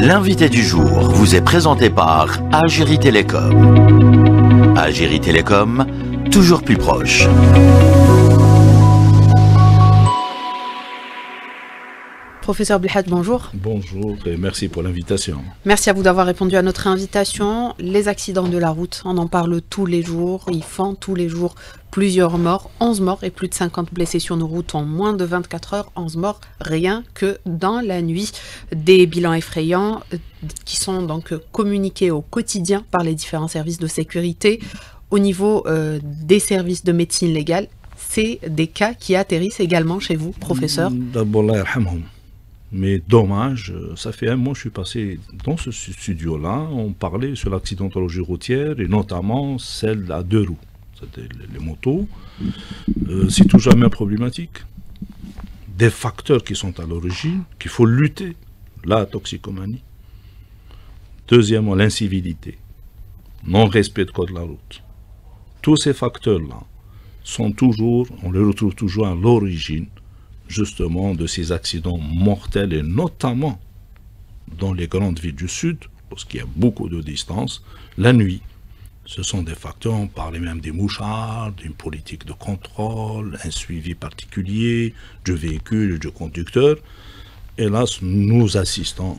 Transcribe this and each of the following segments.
L'invité du jour vous est présenté par Algérie Télécom. Algérie Télécom, toujours plus proche. Professeur Belhadj, bonjour. Bonjour et merci pour l'invitation. Merci à vous d'avoir répondu à notre invitation. Les accidents de la route, on en parle tous les jours. Ils font tous les jours plusieurs morts, 11 morts et plus de 50 blessés sur nos routes en moins de 24 heures. 11 morts rien que dans la nuit. Des bilans effrayants qui sont donc communiqués au quotidien par les différents services de sécurité. Au niveau des services de médecine légale, c'est des cas qui atterrissent également chez vous, professeur. D'abord, Allah yarhamhum. Mais dommage, ça fait un mois que je suis passé dans ce studio-là, on parlait sur l'accidentologie routière et notamment celle à deux roues, c'est-à-dire les motos. C'est toujours la même problématique. Des facteurs qui sont à l'origine, qu'il faut lutter, la toxicomanie. Deuxièmement, l'incivilité, non-respect de code de la route. Tous ces facteurs-là sont toujours, on les retrouve toujours à l'origine justement de ces accidents mortels et notamment dans les grandes villes du sud, parce qu'il y a beaucoup de distance, la nuit. Ce sont des facteurs, on parlait même des mouchards, d'une politique de contrôle, un suivi particulier du véhicule et du conducteur. Hélas, nous assistons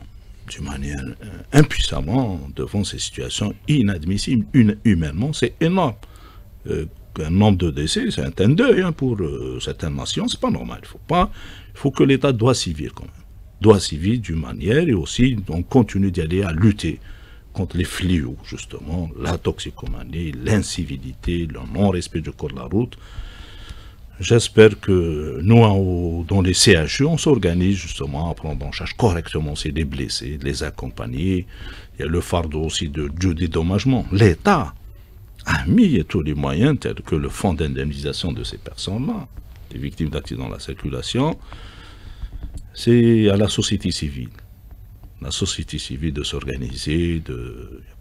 d'une manière impuissamment devant ces situations inadmissibles. Humainement, c'est énorme. Un nombre de décès, c'est un teint d'œil pour certaines nations, c'est pas normal. Il faut que l'État doit civil quand même. Doit civil d'une manière et aussi on continue d'y aller à lutter contre les fléaux, justement, la toxicomanie, l'incivilité, le non-respect du code de la route. J'espère que nous, dans les CHU, on s'organise justement à prendre en charge correctement aussi les blessés, les accompagner. Il y a le fardeau aussi du dédommagement. L'État a mis tous les moyens tels que le fonds d'indemnisation de ces personnes-là, des victimes d'accidents de la circulation. C'est à la société civile. La société civile de s'organiser,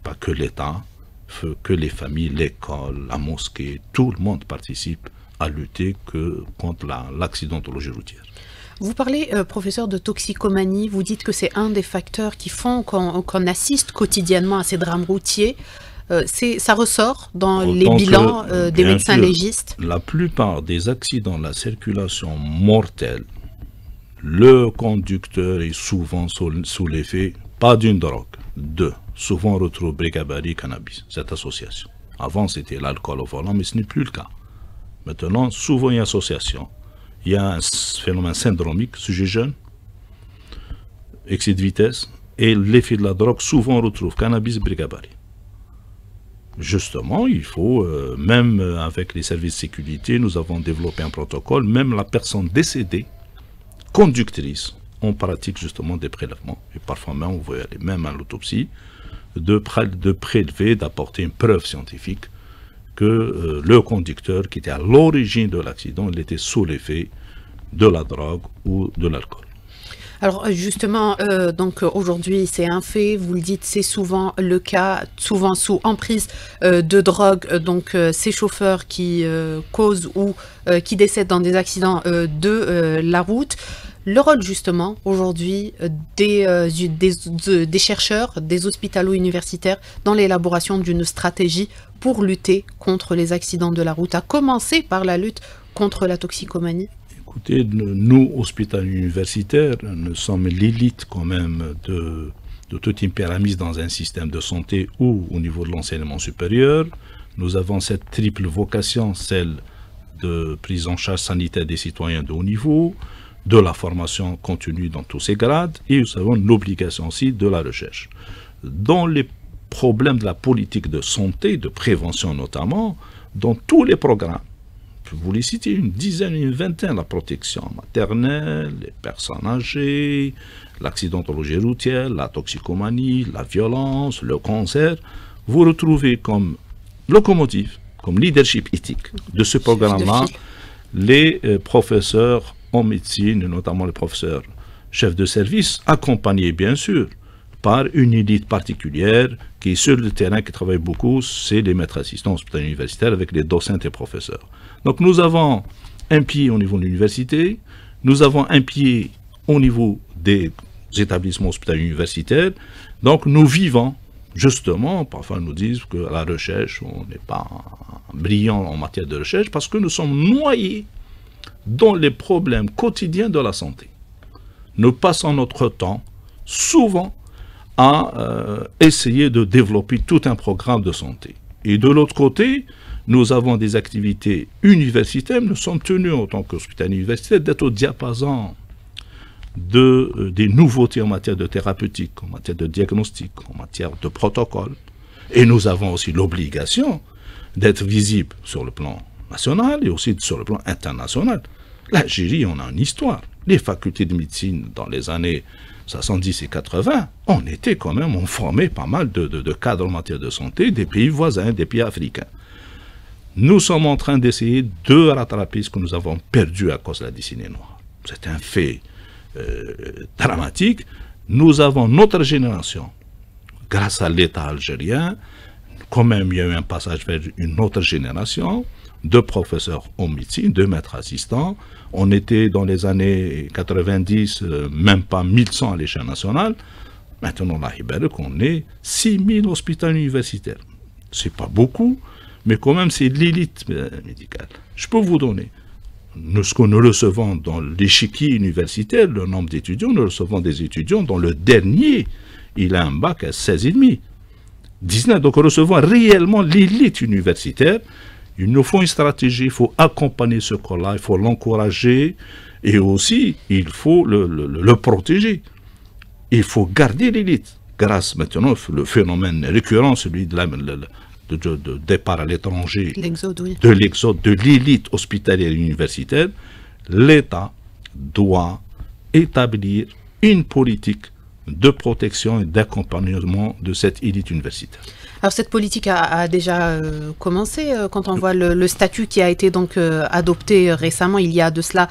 pas que l'État, que les familles, l'école, la mosquée, tout le monde participe à lutter contre l'accidentologie routière. Vous parlez, professeur, de toxicomanie. Vous dites que c'est un des facteurs qui font qu'on assiste quotidiennement à ces drames routiers. Ça ressort dans les bilans des médecins légistes. La plupart des accidents de la circulation mortels, le conducteur est souvent sous l'effet, pas d'une drogue, souvent on retrouve Bricabari, cannabis, cette association. Avant c'était l'alcool au volant, mais ce n'est plus le cas. Maintenant, souvent il y a association. Il y a un phénomène syndromique, sujet jeune, excès de vitesse, et l'effet de la drogue, souvent on retrouve cannabis, Bricabari. Justement, il faut, même avec les services de sécurité, nous avons développé un protocole, même la personne décédée, conductrice, on pratique justement des prélèvements, et parfois même, on va aller même à l'autopsie, de prélever, d'apporter une preuve scientifique que le conducteur qui était à l'origine de l'accident, il était sous l'effet de la drogue ou de l'alcool. Alors justement, donc aujourd'hui c'est un fait, vous le dites, c'est souvent le cas, souvent sous emprise de drogue, donc ces chauffeurs qui causent ou qui décèdent dans des accidents de la route. Le rôle justement aujourd'hui des chercheurs, des hospitalo-universitaires dans l'élaboration d'une stratégie pour lutter contre les accidents de la route, à commencer par la lutte contre la toxicomanie. Écoutez, nous, hospitaliers universitaires, nous sommes l'élite quand même de toute une pyramide dans un système de santé ou au niveau de l'enseignement supérieur. Nous avons cette triple vocation, celle de prise en charge sanitaire des citoyens de haut niveau, de la formation continue dans tous ces grades, et nous avons l'obligation aussi de la recherche. Dans les problèmes de la politique de santé, de prévention notamment, dans tous les programmes, vous les citez une dizaine, une vingtaine, la protection maternelle, les personnes âgées, l'accidentologie routière, la toxicomanie, la violence, le cancer. Vous retrouvez comme locomotive, comme leadership éthique de ce programme-là, les professeurs en médecine, et notamment les professeurs chefs de service, accompagnés bien sûr par une élite particulière qui est sur le terrain, qui travaille beaucoup, c'est les maîtres assistants hospitaliers universitaires avec les docents et professeurs. Donc nous avons un pied au niveau de l'université, nous avons un pied au niveau des établissements hospitaliers universitaires. Donc nous vivons, justement, parfois nous disent que la recherche, on n'est pas brillant en matière de recherche, parce que nous sommes noyés dans les problèmes quotidiens de la santé. Nous passons notre temps, souvent, à essayer de développer tout un programme de santé. Et de l'autre côté, nous avons des activités universitaires, nous sommes tenus en tant qu'hospitaliers universitaires d'être au diapason des nouveautés en matière de thérapeutique, en matière de diagnostic, en matière de protocole. Et nous avons aussi l'obligation d'être visibles sur le plan national et aussi sur le plan international. L'Algérie, on a une histoire. Les facultés de médecine dans les années 70 et 80, on était quand même, on formait pas mal de cadres en matière de santé des pays voisins, des pays africains. Nous sommes en train d'essayer de rattraper ce que nous avons perdu à cause de la décennie noire. C'est un fait dramatique. Nous avons notre génération, grâce à l'État algérien, quand même il y a eu un passage vers une autre génération de professeurs en médecine, de maîtres assistants. On était dans les années 90, même pas 1100 à l'échelle nationale. Maintenant, là, on est 6000 hôpitaux universitaires. C'est pas beaucoup, mais quand même, c'est l'élite médicale. Je peux vous donner ce que nous recevons dans l'échiquier universitaire, le nombre d'étudiants, nous recevons des étudiants dont le dernier, il a un bac à 16,5. 19, donc nous recevons réellement l'élite universitaire. Il nous faut une stratégie, il faut accompagner ce corps-là, il faut l'encourager et aussi il faut le protéger. Il faut garder l'élite. Grâce maintenant au phénomène récurrent, celui de départ à l'étranger, de l'exode de l'élite hospitalière et universitaire, l'État doit établir une politique de protection et d'accompagnement de cette élite universitaire. Alors cette politique a déjà commencé quand on voit le statut qui a été donc adopté récemment, il y a de cela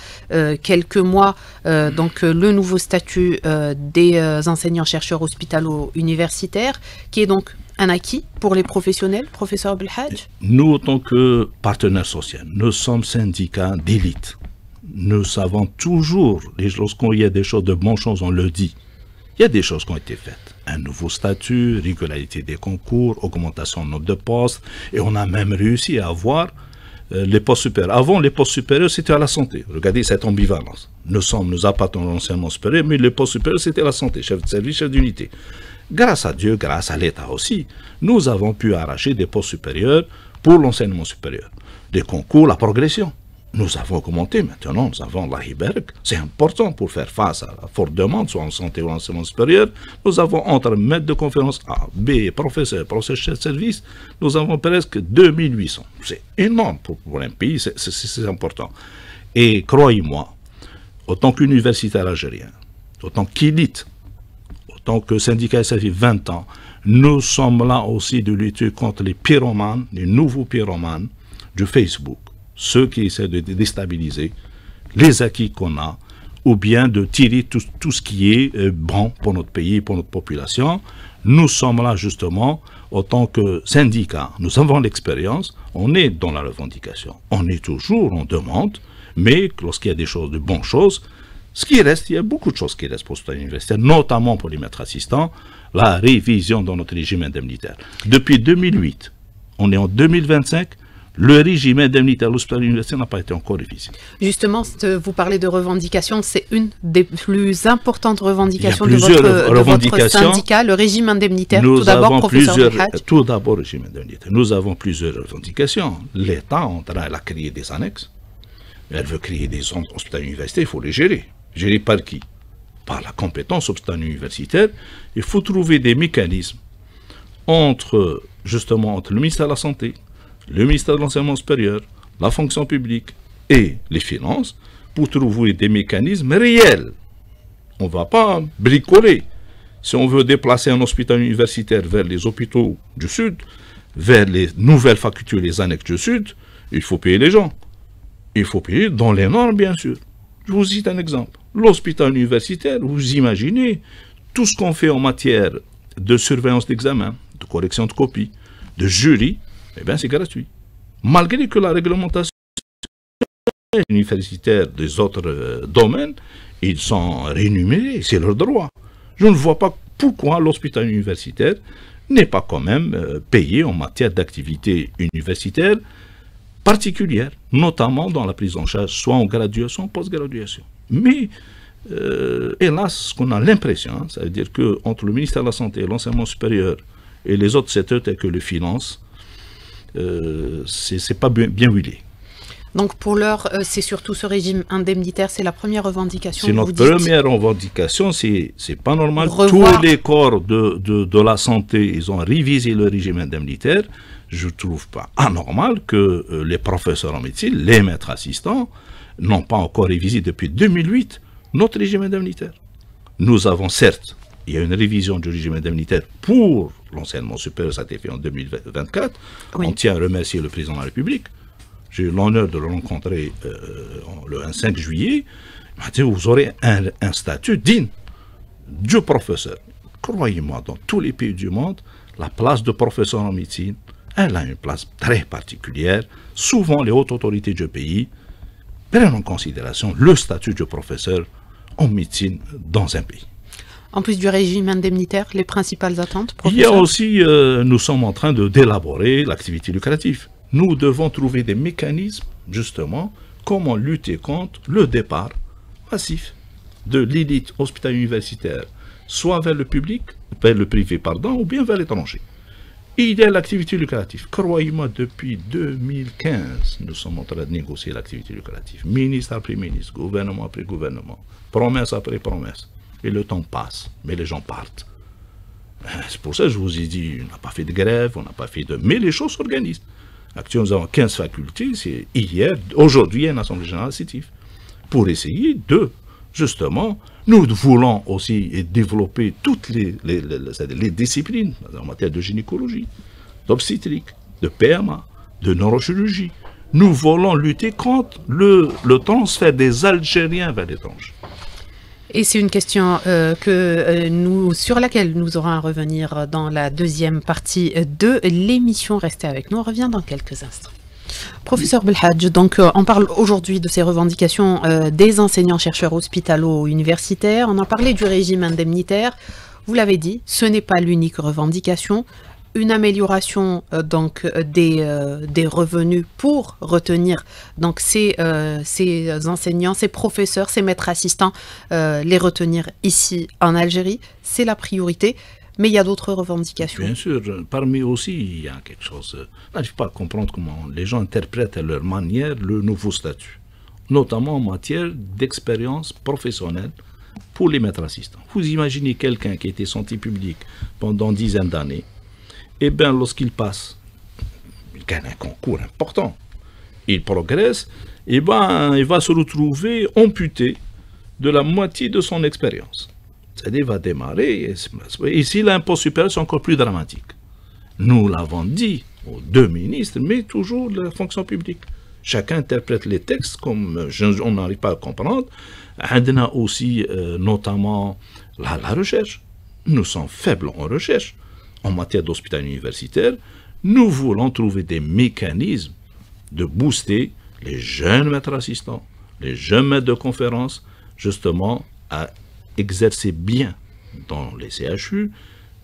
quelques mois, donc le nouveau statut des enseignants-chercheurs hospitalo-universitaires, qui est donc un acquis pour les professionnels, professeur Belhadj. Nous, en tant que partenaires sociaux, nous sommes syndicats d'élite. Nous savons toujours, lorsqu'il y a des choses de bonnes choses, on le dit. Il y a des choses qui ont été faites. Un nouveau statut, régularité des concours, augmentation du nombre de postes, et on a même réussi à avoir les postes supérieurs. Avant, les postes supérieurs, c'était à la santé. Regardez cette ambivalence. Nous appartenons à l'enseignement supérieur, mais les postes supérieurs, c'était la santé, chef de service, chef d'unité. Grâce à Dieu, grâce à l'État aussi, nous avons pu arracher des postes supérieurs pour l'enseignement supérieur. Des concours, la progression. Nous avons augmenté maintenant, nous avons la Hiberg. C'est important pour faire face à la forte demande, soit en santé ou en enseignement supérieur. Nous avons entre maîtres de conférence A, B, professeurs chefs de service, nous avons presque 2800. C'est énorme pour un pays, c'est important. Et croyez-moi, autant qu'universitaire algérien, autant qu'élite, autant que syndicat, ça fait 20 ans, nous sommes là aussi de lutter contre les pyromanes, les nouveaux pyromanes du Facebook. Ceux qui essaient de déstabiliser les acquis qu'on a, ou bien de tirer tout ce qui est bon pour notre pays, pour notre population. Nous sommes là justement, en tant que syndicat, nous avons l'expérience, on est dans la revendication. On est toujours, on demande, mais lorsqu'il y a des choses, de bonnes choses, ce qui reste, il y a beaucoup de choses qui restent pour l'université, notamment pour les maîtres assistants, la révision dans notre régime indemnitaire. Depuis 2008, on est en 2025, le régime indemnitaire de l'université n'a pas été encore révisé. Justement, vous parlez de revendications, c'est une des plus importantes revendications de votre syndicat, le régime indemnitaire. Tout d'abord, professeur Belhadj. Tout d'abord, régime indemnitaire. Nous avons plusieurs revendications. L'État, elle a créé des annexes. Elle veut créer des hôpitaux universitaires, il faut les gérer. Gérer par qui? Par la compétence hôpital universitaire. Il faut trouver des mécanismes entre le ministère de la Santé, le ministère de l'Enseignement supérieur, la fonction publique et les finances pour trouver des mécanismes réels. On ne va pas bricoler. Si on veut déplacer un hôpital universitaire vers les hôpitaux du Sud, vers les nouvelles facultés, les annexes du Sud, il faut payer les gens. Il faut payer dans les normes, bien sûr. Je vous cite un exemple. L'hôpital universitaire, vous imaginez tout ce qu'on fait en matière de surveillance d'examen, de correction de copies, de jury, eh bien c'est gratuit. Malgré que la réglementation universitaire des autres domaines, ils sont rémunérés, c'est leur droit. Je ne vois pas pourquoi l'hôpital universitaire n'est pas quand même payé en matière d'activité universitaire particulière, notamment dans la prise en charge, soit en graduation, post-graduation. Mais, hélas, qu'on a l'impression, ça veut dire qu'entre le ministère de la Santé, l'enseignement supérieur et les autres secteurs tels que les finances, c'est pas bien huilé. Donc pour l'heure, c'est surtout ce régime indemnitaire, c'est la première revendication. C'est notre première revendication, c'est pas normal. Tous les corps de la santé, ils ont révisé le régime indemnitaire. Je ne trouve pas anormal que les professeurs en médecine, les maîtres assistants, n'ont pas encore révisé depuis 2008 notre régime indemnitaire. Nous avons certes, il y a une révision du régime indemnitaire pour l'enseignement supérieur, ça a été fait en 2024. Oui. On tient à remercier le président de la République. J'ai eu l'honneur de le rencontrer le 5 juillet. Il m'a dit, vous aurez un statut digne du professeur. Croyez-moi, dans tous les pays du monde, la place de professeur en médecine, elle a une place très particulière. Souvent, les hautes autorités du pays prennent en considération le statut du professeur en médecine dans un pays. En plus du régime indemnitaire, les principales attentes, professeur? Il y a aussi, nous sommes en train d'élaborer l'activité lucrative. Nous devons trouver des mécanismes, justement, comment lutter contre le départ massif de l'élite hospitalière universitaire, soit vers le public, vers le privé, pardon, ou bien vers l'étranger. Il y a l'activité lucrative. Croyez-moi, depuis 2015, nous sommes en train de négocier l'activité lucrative. Ministre après ministre, gouvernement après gouvernement, promesse après promesse. Et le temps passe, mais les gens partent. C'est pour ça que je vous ai dit, on n'a pas fait de grève, on n'a pas fait de... Mais les choses s'organisent. Actuellement, nous avons 15 facultés, c'est hier, aujourd'hui, il y a une assemblée générale scientifique, pour essayer de, justement, nous voulons aussi développer toutes les disciplines en matière de gynécologie, d'obstétrique, de PMA, de neurochirurgie. Nous voulons lutter contre le transfert des Algériens vers l'étranger. Et c'est une question sur laquelle nous aurons à revenir dans la deuxième partie de l'émission. Restez avec nous, on revient dans quelques instants. Professeur Belhadj, donc on parle aujourd'hui de ces revendications des enseignants-chercheurs hospitalo-universitaires. On a parlé du régime indemnitaire. Vous l'avez dit, ce n'est pas l'unique revendication. Une amélioration donc des revenus pour retenir donc ces enseignants, ces professeurs, ces maîtres assistants, les retenir ici en Algérie, c'est la priorité. Mais il y a d'autres revendications. Bien sûr, parmi aussi, il y a quelque chose. Je n'arrive pas à comprendre comment les gens interprètent à leur manière le nouveau statut, notamment en matière d'expérience professionnelle pour les maîtres assistants. Vous imaginez quelqu'un qui a été santé publique pendant une dizaine d'années, et bien lorsqu'il passe, il gagne un concours important, il progresse, et bien il va se retrouver amputé de la moitié de son expérience. C'est-à-dire il va démarrer, et s'il a un poste supérieur, c'est encore plus dramatique. Nous l'avons dit aux deux ministres, mais toujours la fonction publique. Chacun interprète les textes comme on n'arrive pas à comprendre. On a aussi notamment la recherche. Nous sommes faibles en recherche. En matière d'hôpital universitaire, nous voulons trouver des mécanismes de booster les jeunes maîtres assistants, les jeunes maîtres de conférences, justement à exercer bien dans les CHU,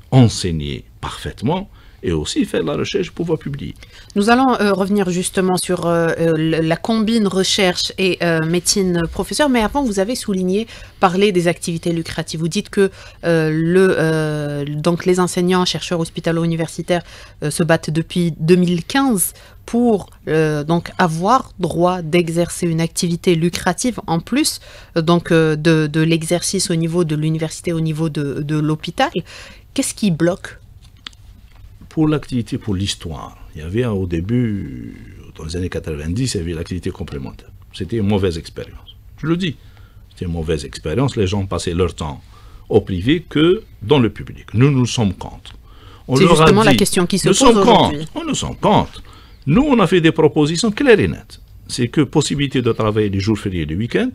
enseigner parfaitement et aussi faire la recherche pour pouvoir publier. Nous allons revenir justement sur la combine recherche et médecine professeur, mais avant vous avez parlé des activités lucratives. Vous dites que donc les enseignants, chercheurs hospitalo-universitaires se battent depuis 2015 pour donc avoir droit d'exercer une activité lucrative en plus donc de l'exercice au niveau de l'université, au niveau de l'hôpital. Qu'est-ce qui bloque? Pour l'activité, pour l'histoire, il y avait au début, dans les années 90, il y avait l'activité complémentaire. C'était une mauvaise expérience. Je le dis, c'était une mauvaise expérience. Les gens passaient leur temps au privé que dans le public. Nous sommes contre. C'est justement la question qui se pose aujourd'hui. Nous sommes contre. Nous, on a fait des propositions claires et nettes. C'est que possibilité de travailler les jours fériés et les week-ends,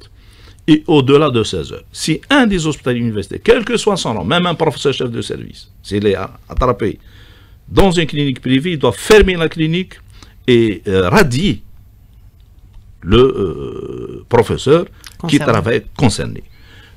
et au-delà de 16 heures. Si un des hospitaliers universitaires, quel que soit son nom, même un professeur chef de service, s'il est attrapé dans une clinique privée, il doit fermer la clinique et radier le professeur qui travaille concerné.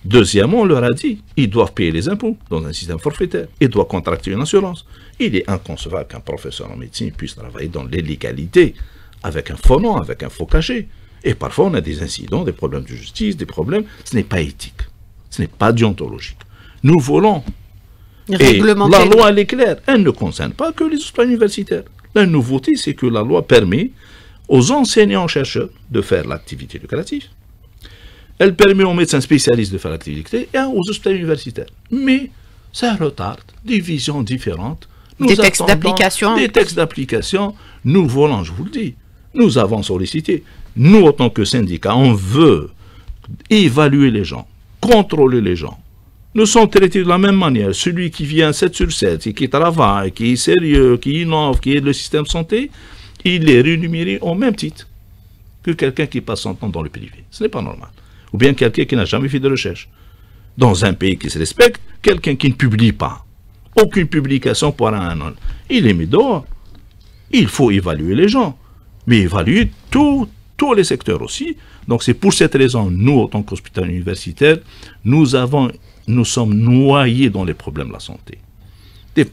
Deuxièmement, on leur a dit, ils doivent payer les impôts dans un système forfaitaire. Ils doivent contracter une assurance. Il est inconcevable qu'un professeur en médecine puisse travailler dans l'illégalité, avec un faux nom, avec un faux cachet. Et parfois, on a des incidents, des problèmes de justice, des problèmes. Ce n'est pas éthique. Ce n'est pas déontologique. Nous voulons. Et la loi, elle est claire. Elle ne concerne pas que les hospitaux universitaires. La nouveauté, c'est que la loi permet aux enseignants-chercheurs de faire l'activité lucrative. Elle permet aux médecins spécialistes de faire l'activité et aux hospitaux universitaires. Mais ça retarde des visions différentes. Des textes d'application. Des textes d'application. Nous voulons, je vous le dis, nous avons sollicité. Nous, en tant que syndicat, on veut évaluer les gens, contrôler les gens. Nous sommes traités de la même manière. Celui qui vient 7 sur 7 et qui travaille, qui est sérieux, qui innove, qui aide le système de santé, il est rémunéré au même titre que quelqu'un qui passe son temps dans le privé. Ce n'est pas normal. Ou bien quelqu'un qui n'a jamais fait de recherche. Dans un pays qui se respecte, quelqu'un qui ne publie pas, aucune publication pour un an, il est mis dehors. Il faut évaluer les gens, mais évaluer tous les secteurs aussi. Donc c'est pour cette raison, nous, en tant qu'hôpital universitaire, nous sommes noyés dans les problèmes de la santé.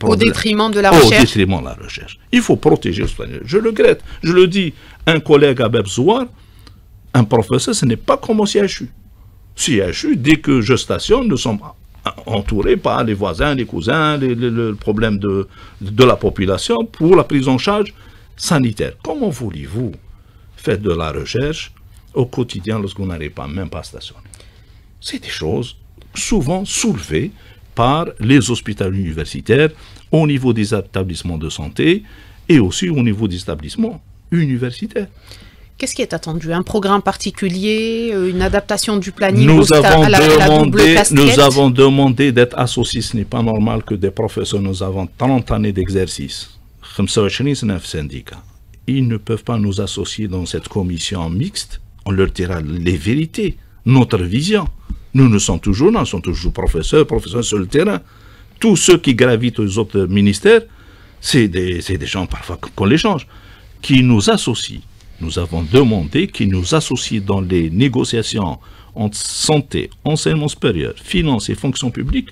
Au détriment de la recherche. Au détriment de la recherche. Il faut protéger les hospitaux. Je le regrette. Je le dis, un collègue à Bebzouar, un professeur, ce n'est pas comme au CHU. CHU, dès que je stationne, nous sommes entourés par les voisins, les cousins, le problème de la population pour la prise en charge sanitaire. Comment voulez-vous faire de la recherche au quotidien lorsqu'on n'arrive pas même pas à stationner? C'est des choses souvent soulevées par les hôpitaux universitaires au niveau des établissements de santé et aussi au niveau des établissements universitaires. Qu'est-ce qui est attendu? Un programme particulier, une adaptation du planning à la double casquette? Nous avons demandé d'être associés. Ce n'est pas normal que des professeurs, nous avons 30 années d'exercice, 25 syndicats. Ils ne peuvent pas nous associer dans cette commission mixte. On leur dira les vérités, notre vision. Nous sommes toujours là, nous sommes toujours professeurs sur le terrain. Tous ceux qui gravitent aux autres ministères, c'est des gens parfois qu'on les change, qui nous associent. Nous avons demandé qu'ils nous associent dans les négociations entre santé, enseignement supérieur, finances et fonction publique,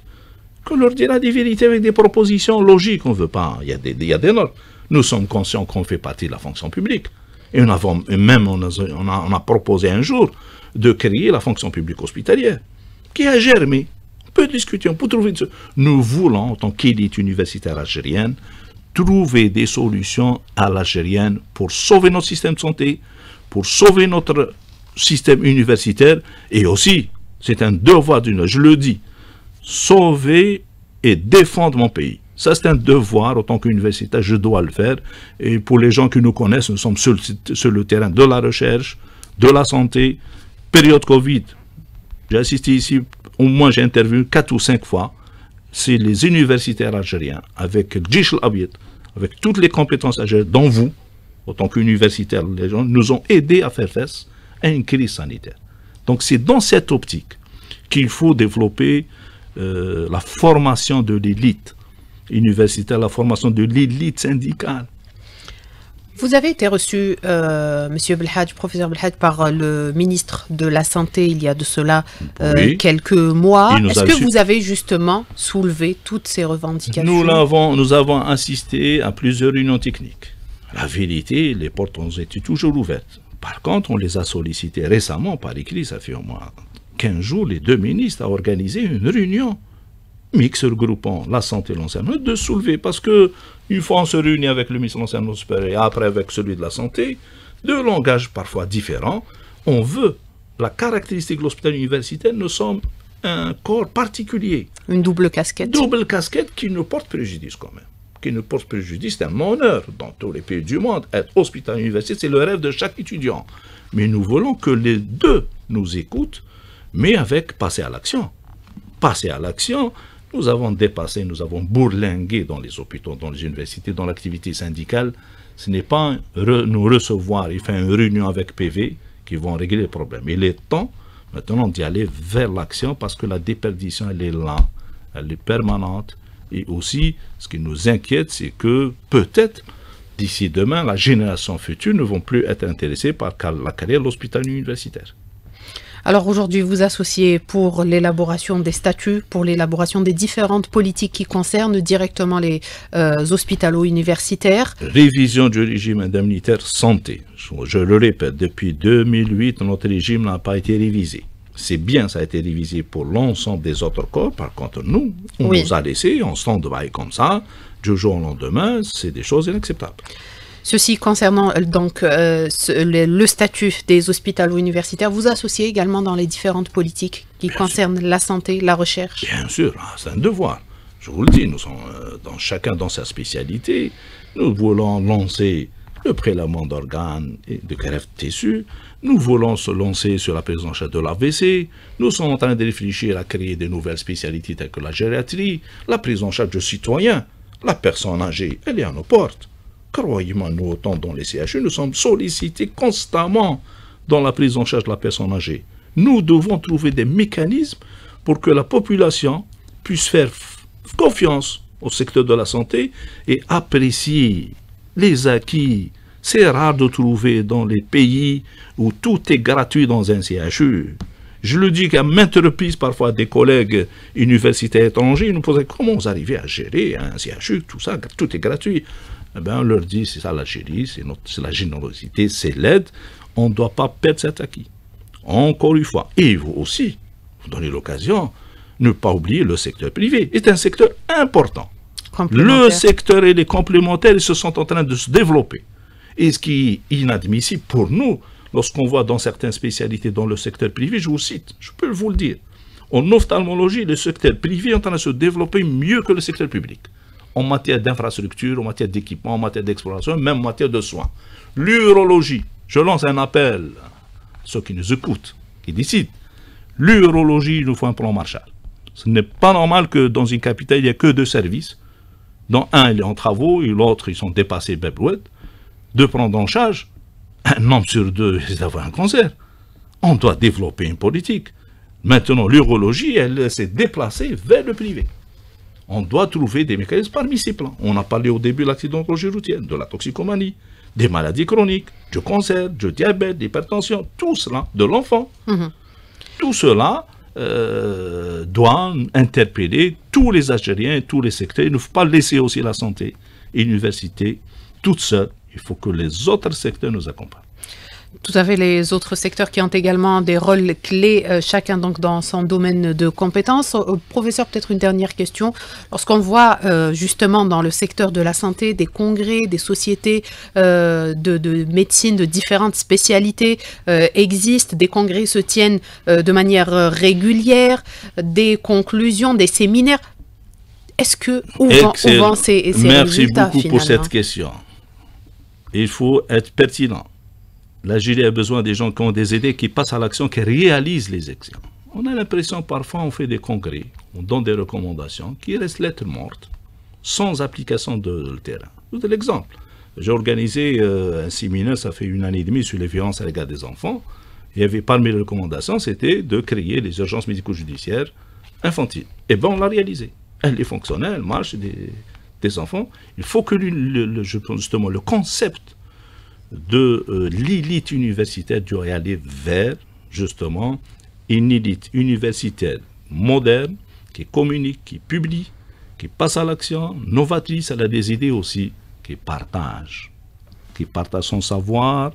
qu'on leur dira des vérités avec des propositions logiques. On ne veut pas, il y a des normes. Nous sommes conscients qu'on fait partie de la fonction publique. Et on a proposé un jour de créer la fonction publique hospitalière, qui a germé. On peut discuter, on peut trouver... Nous voulons, en tant qu'élite universitaire algérienne, trouver des solutions à l'algérienne pour sauver notre système de santé, pour sauver notre système universitaire, et aussi, c'est un devoir je le dis, sauver et défendre mon pays. Ça, c'est un devoir, en tant qu'universitaire, je dois le faire. Et pour les gens qui nous connaissent, nous sommes sur le terrain de la recherche, de la santé, période Covid. J'ai assisté ici, au moins j'ai intervenu 4 ou 5 fois. C'est les universitaires algériens, avec Djish al-Abied, avec toutes les compétences algériennes, dont vous, en tant qu'universitaires, les gens nous ont aidés à faire face à une crise sanitaire. Donc c'est dans cette optique qu'il faut développer la formation de l'élite universitaire, la formation de l'élite syndicale. Vous avez été reçu, Monsieur Belhadj, professeur Belhadj, par le ministre de la Santé il y a de cela quelques mois. Est-ce que vous avez justement soulevé toutes ces revendications? Nous avons assisté à plusieurs réunions techniques. La vérité, les portes ont été toujours ouvertes. Par contre, on les a sollicités récemment par écrit, ça fait au moins 15 jours, les deux ministres ont organisé une réunion mixte regroupant la santé et l'enseignement, de soulever, parce que une fois on se réunit avec le ministre de l'enseignement supérieur et après avec celui de la santé, deux langages parfois différents, on veut, la caractéristique de l'hôpital universitaire, nous sommes un corps particulier. Une double casquette. Double casquette qui nous porte préjudice quand même. Qui nous porte préjudice, c'est un honneur dans tous les pays du monde. Être hospital universitaire, c'est le rêve de chaque étudiant. Mais nous voulons que les deux nous écoutent, mais avec passer à l'action. Passer à l'action. Nous avons dépassé, nous avons bourlingué dans les hôpitaux, dans les universités, dans l'activité syndicale. Ce n'est pas nous recevoir et faire une réunion avec PV qui vont régler les problèmes. Il est temps maintenant d'y aller vers l'action parce que la déperdition, elle est là, elle est permanente. Et aussi, ce qui nous inquiète, c'est que peut-être, d'ici demain, la génération future ne vont plus être intéressée par la carrière de l'hôpital universitaire. Alors aujourd'hui, vous associez pour l'élaboration des statuts, pour l'élaboration des différentes politiques qui concernent directement les hospitalo-universitaires. Révision du régime indemnitaire santé. Je le répète, depuis 2008, notre régime n'a pas été révisé. C'est bien, ça a été révisé pour l'ensemble des autres corps. Par contre, nous, on nous a laissé en stand-by comme ça, du jour au lendemain, c'est des choses inacceptables. Ceci concernant donc le statut des hospitalo-universitaires, vous associez également dans les différentes politiques qui concernent la santé, la recherche? Bien sûr, c'est un devoir. Je vous le dis, nous sommes chacun dans sa spécialité. Nous voulons lancer le prélèvement d'organes et de greffe de tissus. Nous voulons se lancer sur la prise en charge de l'AVC. Nous sommes en train de réfléchir à créer de nouvelles spécialités telles que la gériatrie, la prise en charge du citoyen. La personne âgée, elle est à nos portes. Croyez-moi, nous, autant dans les CHU, nous sommes sollicités constamment dans la prise en charge de la personne âgée. Nous devons trouver des mécanismes pour que la population puisse faire confiance au secteur de la santé et apprécier les acquis. C'est rare de trouver dans les pays où tout est gratuit dans un CHU. Je le dis qu'à maintes reprises, parfois des collègues universitaires étrangers nous posaient comment vous arrivez à gérer un CHU, tout ça, tout est gratuit. Eh bien, on leur dit, c'est ça l'Algérie, c'est la générosité, c'est l'aide. On ne doit pas perdre cet acquis. Encore une fois, et vous aussi, vous donnez l'occasion, ne pas oublier le secteur privé. C'est un secteur important. Le secteur et les complémentaires, ils se sont en train de se développer. Et ce qui est inadmissible pour nous, lorsqu'on voit dans certaines spécialités dans le secteur privé, je vous cite, je peux vous le dire, en ophtalmologie, le secteur privé est en train de se développer mieux que le secteur public. En matière d'infrastructure, en matière d'équipement, en matière d'exploration, même en matière de soins. L'urologie, je lance un appel à ceux qui nous écoutent, qui décident. L'urologie, il nous faut un plan Marshall. Ce n'est pas normal que dans une capitale, il n'y ait que 2 services. Dans un, il est en travaux, et l'autre, ils sont dépassés béblouettes. De prendre en charge, un homme sur 2 risque d'avoir un cancer. On doit développer une politique. Maintenant, l'urologie, elle s'est déplacée vers le privé. On doit trouver des mécanismes parmi ces plans. On a parlé au début de l'accidentologie routière, de la toxicomanie, des maladies chroniques, du cancer, du diabète, de l'hypertension, tout cela, de l'enfant. Tout cela doit interpeller tous les Algériens, tous les secteurs. Il ne faut pas laisser aussi la santé et l'université toute seule. Il faut que les autres secteurs nous accompagnent. Tout à fait, les autres secteurs qui ont également des rôles clés, chacun donc dans son domaine de compétences. Professeur, peut-être une dernière question. Lorsqu'on voit justement dans le secteur de la santé des congrès, des sociétés de médecine de différentes spécialités existent, des congrès se tiennent de manière régulière, des conclusions, des séminaires. Est-ce que où vont ces résultats? Merci beaucoup pour cette question. Il faut être pertinent. L'Algérie a besoin des gens qui ont des idées, qui passent à l'action, qui réalisent les actions. On a l'impression, parfois, on fait des congrès, on donne des recommandations qui restent lettres mortes, sans application de terrain. Je vous donne l'exemple. J'ai organisé un séminaire, ça fait 1 année et demie, sur les violences à l'égard des enfants. Il y avait parmi les recommandations, c'était de créer les urgences médico-judiciaires infantiles. Et bien, on l'a réalisé. Elle est fonctionnelle, elle marche, des enfants. Il faut que justement le concept de l'élite universitaire doit aller vers, justement, une élite universitaire moderne, qui communique, qui publie, qui passe à l'action, novatrice, elle a des idées aussi, qui partage son savoir,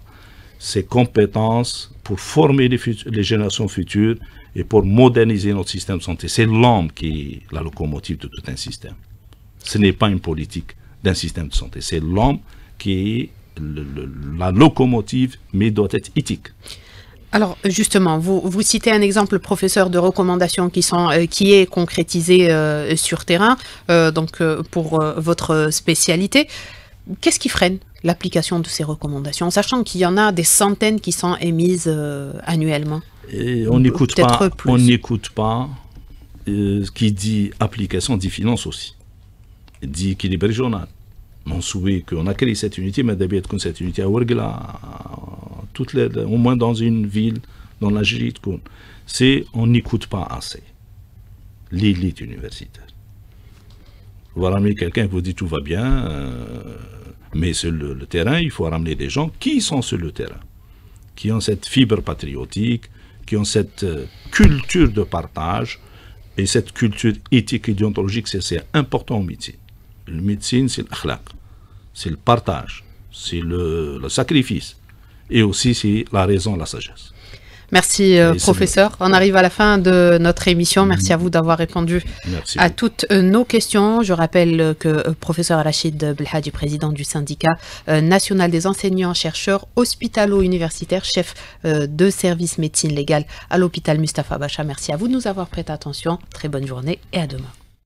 ses compétences pour former les générations futures et pour moderniser notre système de santé. C'est l'homme qui est la locomotive de tout un système. Ce n'est pas une politique d'un système de santé, c'est l'homme qui est la locomotive, mais doit être éthique. Alors justement, vous citez un exemple, professeur, de recommandations qui est concrétisé sur terrain, pour votre spécialité. Qu'est-ce qui freine l'application de ces recommandations, sachant qu'il y en a des centaines qui sont émises annuellement? Et on n'écoute pas qui dit application, dit finance aussi, dit équilibre régional. On souhaite qu'on a créé cette unité, mais d'habitude comme cette unité à Ouargla, au moins dans une ville, dans l'Algérie, on n'écoute pas assez l'élite universitaire. Vous ramener quelqu'un qui vous dit tout va bien, mais sur le terrain, il faut ramener des gens qui sont sur le terrain, qui ont cette fibre patriotique, qui ont cette culture de partage et cette culture éthique et déontologique, c'est important en médecine. Le médecine, c'est l'akhlaq, c'est le partage, c'est le sacrifice, et aussi c'est la raison, la sagesse. Merci professeur. On arrive à la fin de notre émission. Merci à vous d'avoir répondu à toutes nos questions. Je rappelle que professeur Rachid Belhadji, président du syndicat national des enseignants-chercheurs hospitalo-universitaires, chef de service médecine légale à l'hôpital Mustapha Bacha. Merci à vous de nous avoir prêté attention. Très bonne journée et à demain.